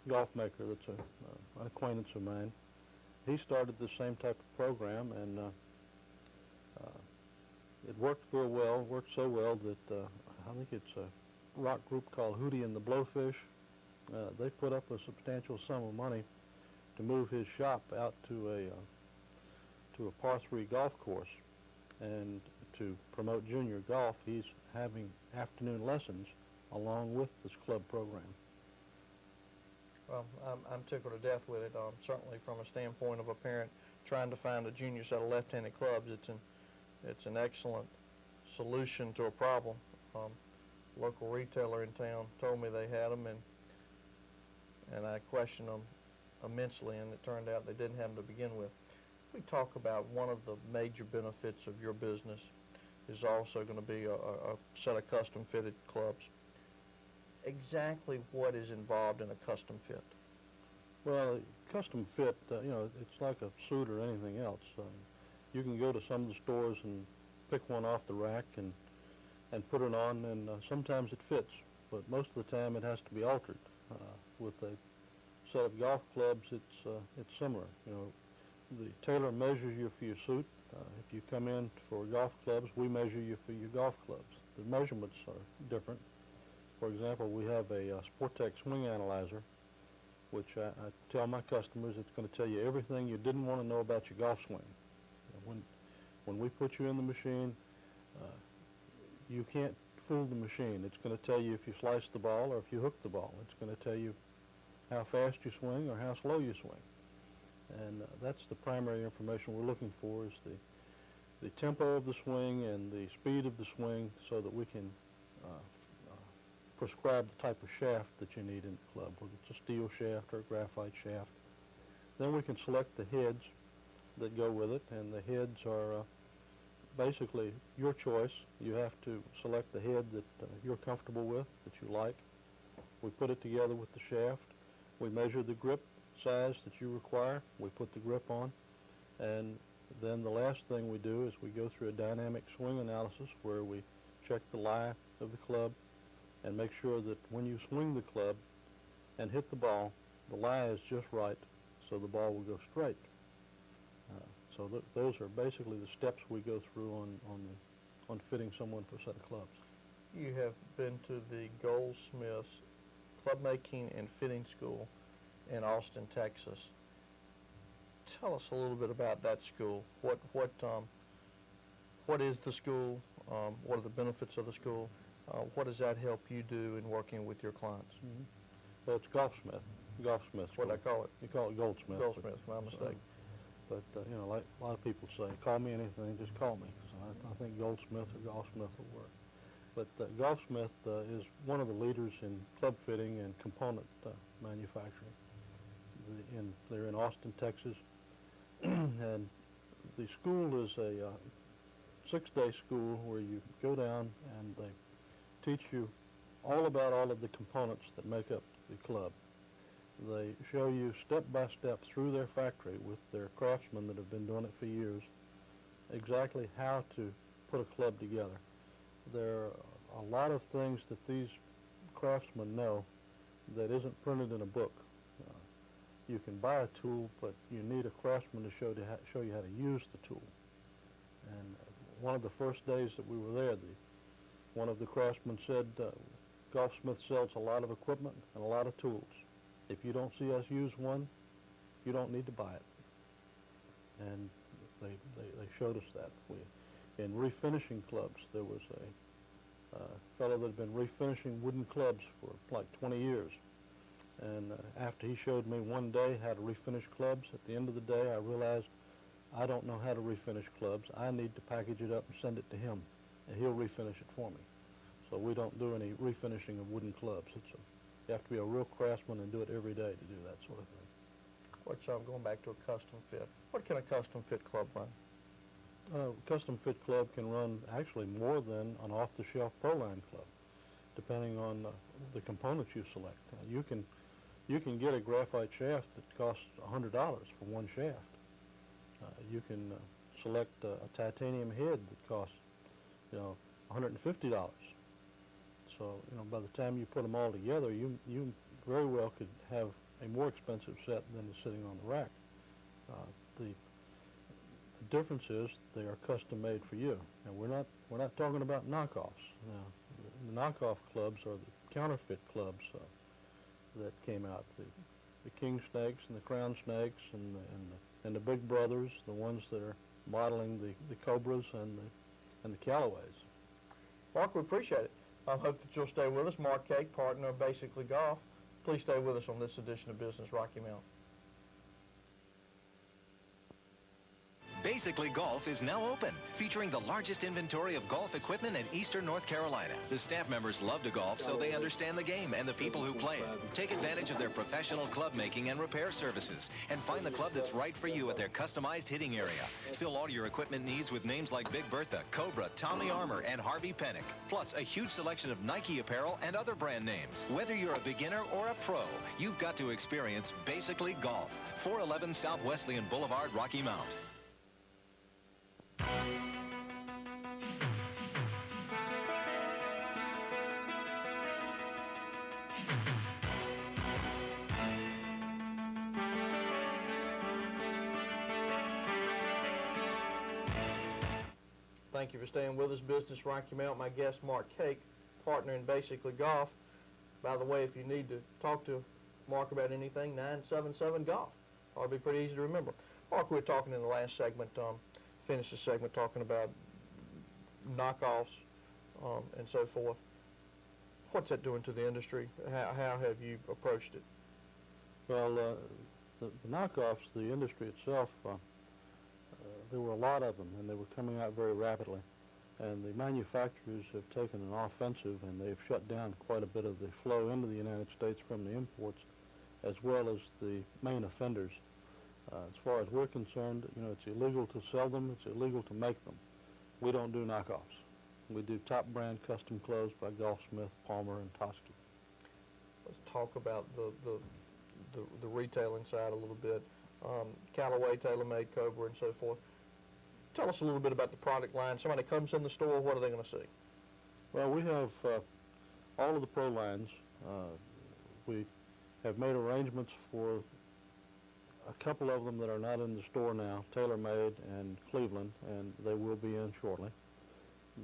golf maker that's an acquaintance of mine, he started the same type of program, and it worked very well, worked so well that I think it's a rock group called Hootie and the Blowfish. They put up a substantial sum of money to move his shop out to a par 3 golf course, and to promote junior golf, he's having afternoon lessons along with this club program. Well, I'm tickled to death with it. Certainly from a standpoint of a parent trying to find a junior set of left-handed clubs, it's an excellent solution to a problem. Local retailer in town told me they had them, and I questioned them immensely, and it turned out they didn't have them to begin with. We talk about one of the major benefits of your business is also going to be a set of custom fitted clubs. Exactly what is involved in a custom fit? Well, custom fit, it's like a suit or anything else. You can go to some of the stores and pick one off the rack and put it on, and sometimes it fits, but most of the time it has to be altered. With a set of golf clubs, it's similar. The tailor measures you for your suit. If you come in for golf clubs, we measure you for your golf clubs. The measurements are different. For example, we have a Sportec swing analyzer, which I tell my customers it's going to tell you everything you didn't want to know about your golf swing. When we put you in the machine, you can't fool the machine. It's going to tell you if you slice the ball or if you hook the ball. It's going to tell you how fast you swing or how slow you swing. And that's the primary information we're looking for, is the tempo of the swing and the speed of the swing, so that we can prescribe the type of shaft that you need in the club, whether it's a steel shaft or a graphite shaft. Then we can select the heads that go with it, and the heads are basically your choice. You have to select the head that you're comfortable with, that you like. We put it together with the shaft. We measure the grip size that you require. We put the grip on. And then the last thing we do is we go through a dynamic swing analysis where we check the lie of the club and make sure that when you swing the club and hit the ball, the lie is just right so the ball will go straight. So those are basically the steps we go through on fitting someone for a set of clubs. You have been to the Goldsmiths Club Making and Fitting School in Austin, Texas. Tell us a little bit about that school. What is the school? What are the benefits of the school? What does that help you do in working with your clients? Mm-hmm. Well, it's Goldsmith. What do I call it? You call it Goldsmith. Goldsmith, my mistake. But you know, like a lot of people say, call me anything, just call me. So I think Goldsmith or Golfsmith will work. But Golfsmith is one of the leaders in club fitting and component manufacturing. They're in Austin, Texas. And the school is a 6-day school where you go down and they teach you all about all of the components that make up the club. They show you step by step through their factory with their craftsmen that have been doing it for years exactly how to put a club together. There are a lot of things that these craftsmen know that isn't printed in a book. You can buy a tool, but you need a craftsman to show you how to use the tool. And one of the first days that we were there, one of the craftsmen said, Golfsmith sells a lot of equipment and a lot of tools. If you don't see us use one, you don't need to buy it. And they showed us that. In refinishing clubs, there was a fellow that had been refinishing wooden clubs for like 20 years. And after he showed me one day how to refinish clubs, at the end of the day I realized I don't know how to refinish clubs. I need to package it up and send it to him, and he'll refinish it for me. So we don't do any refinishing of wooden clubs. You have to be a real craftsman and do it every day to do that sort of thing. Going back to a custom fit. What can a custom fit club run? Custom fit club can run actually more than an off-the-shelf Proline club, depending on the components you select. You can get a graphite shaft that costs $100 for one shaft. You can select a titanium head that costs, $150. So, by the time you put them all together, you very well could have a more expensive set than is sitting on the rack. The difference is they are custom made for you. And we're not talking about knockoffs. Now, the knockoff clubs are the counterfeit clubs that came out. The king snakes and the crown snakes and the big brothers, the ones that are modeling the cobras and the Callaways. Mark, we appreciate it. I hope that you'll stay with us. Mark Cake, partner of Basically Golf. Please stay with us on this edition of Business Rocky Mount. Basically Golf is now open, featuring the largest inventory of golf equipment in eastern North Carolina. The staff members love to golf, so they understand the game and the people who play it. Take advantage of their professional club making and repair services, and find the club that's right for you at their customized hitting area. Fill all your equipment needs with names like Big Bertha, Cobra, Tommy Armour, and Harvey Pennick. Plus, a huge selection of Nike apparel and other brand names. Whether you're a beginner or a pro, you've got to experience Basically Golf. 411 South Wesleyan Boulevard, Rocky Mount. Thank you for staying with us. Business Rocky Mount. My guest, Mark Cake, partner in Basically Golf. By the way, if you need to talk to Mark about anything, 977-GOLF. That'll be pretty easy to remember. Mark, we were talking in the last segment, finished the segment talking about knockoffs and so forth. What's that doing to the industry? How have you approached it? Well, the knockoffs, the industry itself, there were a lot of them, and they were coming out very rapidly. And the manufacturers have taken an offensive, and they've shut down quite a bit of the flow into the United States from the imports, as well as the main offenders. As far as we're concerned, it's illegal to sell them, it's illegal to make them. We don't do knockoffs. We do top brand custom clothes by Golfsmith, Palmer, and Toski. Let's talk about the the retailing side a little bit. Callaway, TaylorMade, Cobra, and so forth. Tell us a little bit about the product line. Somebody comes in the store, what are they going to see? Well, we have all of the pro lines. We have made arrangements for a couple of them that are not in the store now, TaylorMade and Cleveland, and they will be in shortly.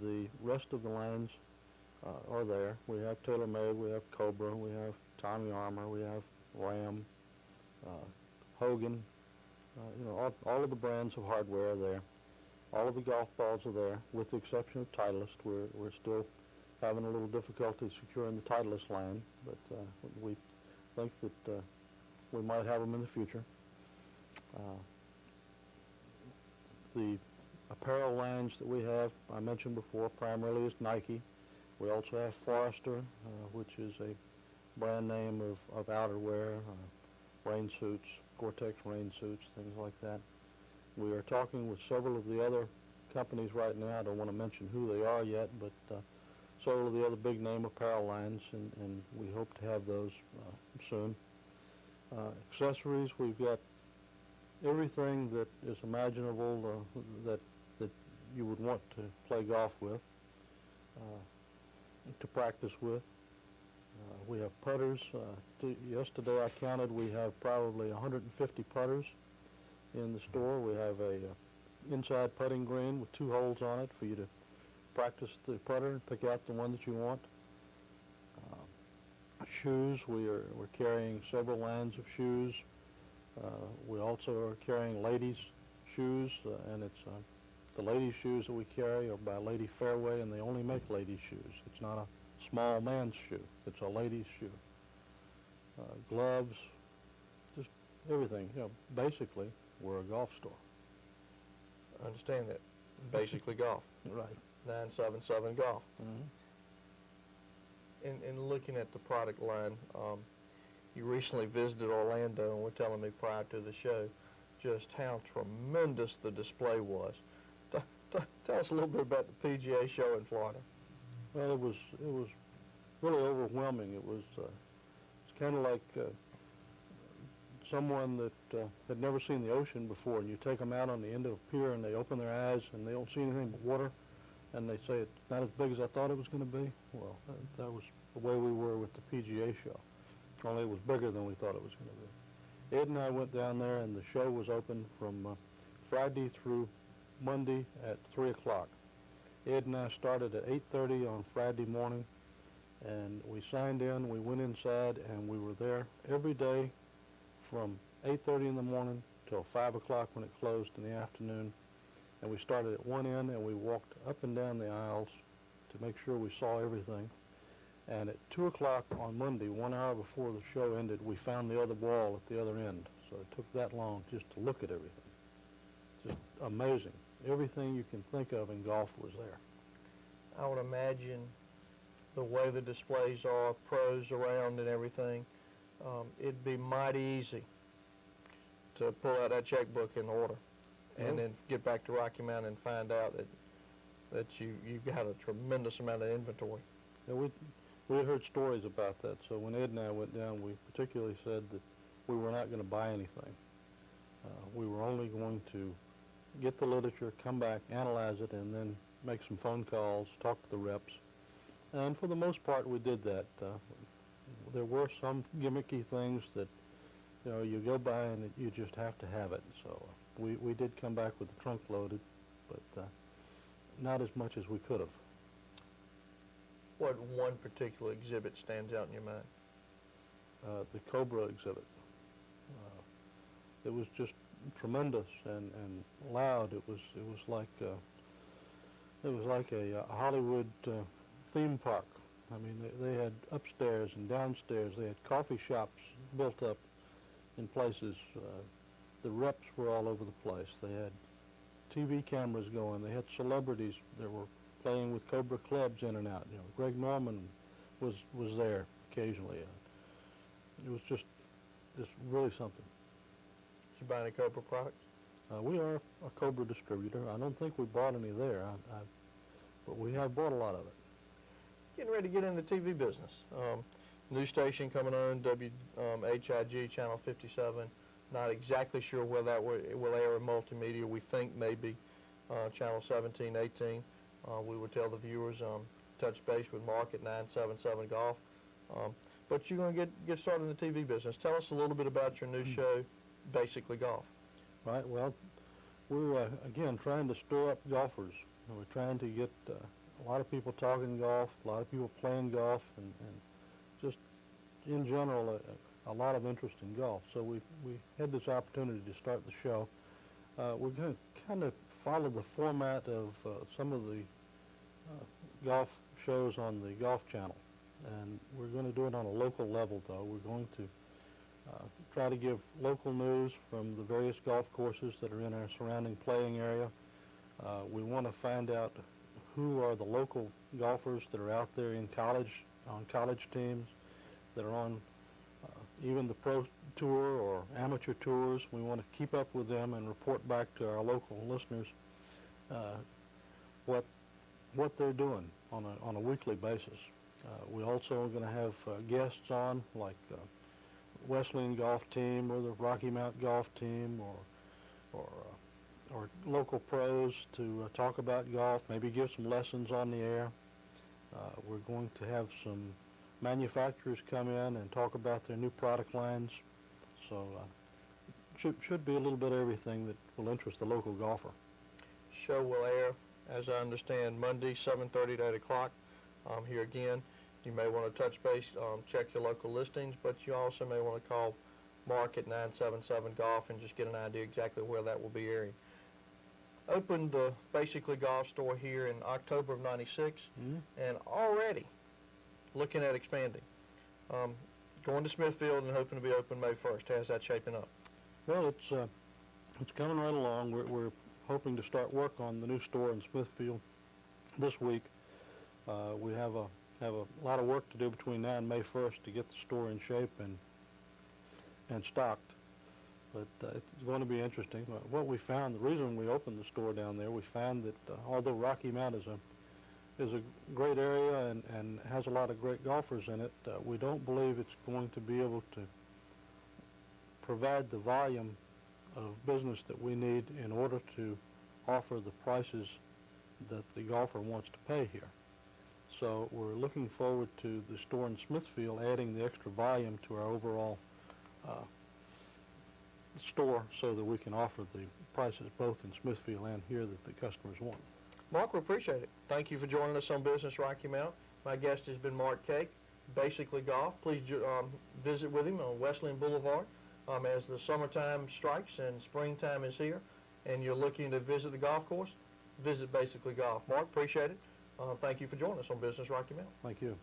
The rest of the lines are there. We have TaylorMade, we have Cobra, we have Tommy Armour, we have Ram, Hogan, all of the brands of hardware are there. All of the golf balls are there, with the exception of Titleist. We're still having a little difficulty securing the Titleist line, but we think that we might have them in the future. The apparel lines that we have, I mentioned before, primarily is Nike. We also have Forrester, which is a brand name of outerwear, rain suits, Gore-Tex rain suits, things like that. We are talking with several of the other companies right now. I don't want to mention who they are yet, but several of the other big name apparel lines, and we hope to have those soon. Accessories, we've got everything that is imaginable that you would want to play golf with, to practice with. We have putters. Yesterday I counted we have probably 150 putters in the store. We have a inside putting green with 2 holes on it for you to practice the putter and pick out the one that you want. Shoes, we're carrying several lines of shoes. We also are carrying ladies' shoes, and it's the ladies' shoes that we carry are by Lady Fairway, and they only make ladies' shoes. It's not a small man's shoe. It's a lady's shoe. Gloves, just everything. Basically, we're a golf store. I understand that. Basically golf. Right. 977 Golf. Mm-hmm. In looking at the product line, you recently visited Orlando and were telling me prior to the show just how tremendous the display was. Tell us a little bit about the PGA show in Florida. Well, it was really overwhelming. It was it's kind of like someone that had never seen the ocean before, and you take them out on the end of a pier and they open their eyes and they don't see anything but water, and they say it's not as big as I thought it was going to be. Well, that was the way we were with the PGA show, only it was bigger than we thought it was going to be. Ed and I went down there, and the show was open from Friday through Monday at 3 o'clock. Ed and I started at 8:30 on Friday morning, and we signed in, we went inside, and we were there every day from 8:30 in the morning till 5 o'clock when it closed in the afternoon. And we started at one end, and we walked up and down the aisles to make sure we saw everything. And at 2 o'clock on Monday, 1 hour before the show ended, we found the other wall at the other end. So it took that long just to look at everything. Just amazing. Everything you can think of in golf was there. I would imagine the way the displays are, pros around and everything, it'd be mighty easy to pull out that checkbook in order and then get back to Rocky Mountain and find out that you've got a tremendous amount of inventory. Yeah, we had heard stories about that, so when Ed and I went down, we particularly said that we were not going to buy anything. We were only going to get the literature, come back, analyze it, and then make some phone calls, talk to the reps. And for the most part, we did that. There were some gimmicky things that, you go by and you just have to have it. So we did come back with the trunk loaded, but not as much as we could have. What one particular exhibit stands out in your mind? The Cobra exhibit. It was just tremendous and loud. It was like a Hollywood theme park. I mean, they had upstairs and downstairs. They had coffee shops built up in places. The reps were all over the place. They had TV cameras going. They had celebrities that were playing with Cobra clubs in and out. Greg Norman was there occasionally. It was just really something. Did you buy any Cobra products? We are a Cobra distributor. I don't think we bought any there, but we have bought a lot of it. Getting ready to get in the TV business. New station coming on, HIG Channel 57. Not exactly sure where that will air in multimedia. We think maybe Channel 17, 18. We would tell the viewers, touch base with Mark at 977 Golf. But you're going to get started in the TV business. Tell us a little bit about your new show, Basically Golf. Right, well, we're, again, trying to stir up golfers. We're trying to get a lot of people talking golf, a lot of people playing golf, and just in general, a lot of interest in golf. So we had this opportunity to start the show. We're going to kind of follow the format of some of the golf shows on the Golf Channel. And we're going to do it on a local level, though. We're going to try to give local news from the various golf courses that are in our surrounding playing area. We want to find out who are the local golfers that are out there in college, on college teams, that are on even the pro tour or amateur tours. We want to keep up with them and report back to our local listeners what they're doing on a weekly basis. We also are going to have guests on, like Wesleyan golf team or the Rocky Mount golf team, or local pros to talk about golf, maybe give some lessons on the air. We're going to have some manufacturers come in and talk about their new product lines. So should be a little bit of everything that will interest the local golfer. Show will air, as I understand, Monday, 7:30 to 8 o'clock. Here again, you may want to touch base, check your local listings, but you also may want to call Mark at 977 Golf and just get an idea exactly where that will be airing. Opened the Basically Golf store here in October of '96, and already looking at expanding. Going to Smithfield and hoping to be open May 1st. How's that shaping up? Well, it's coming right along. We're hoping to start work on the new store in Smithfield this week. We have a lot of work to do between now and May 1st to get the store in shape and stocked. But it's going to be interesting. What we found, the reason we opened the store down there, we found that although Rocky Mount is a great area and has a lot of great golfers in it, we don't believe it's going to be able to provide the volume of business that we need in order to offer the prices that the golfer wants to pay here. So we're looking forward to the store in Smithfield adding the extra volume to our overall store so that we can offer the prices both in Smithfield and here that the customers want. Mark, we appreciate it. Thank you for joining us on Business Rocky Mount. My guest has been Mark Cake, Basically Golf. Please visit with him on Wesleyan Boulevard as the summertime strikes and springtime is here and you're looking to visit the golf course, visit Basically Golf. Mark, appreciate it. Thank you for joining us on Business Rocky Mount. Thank you.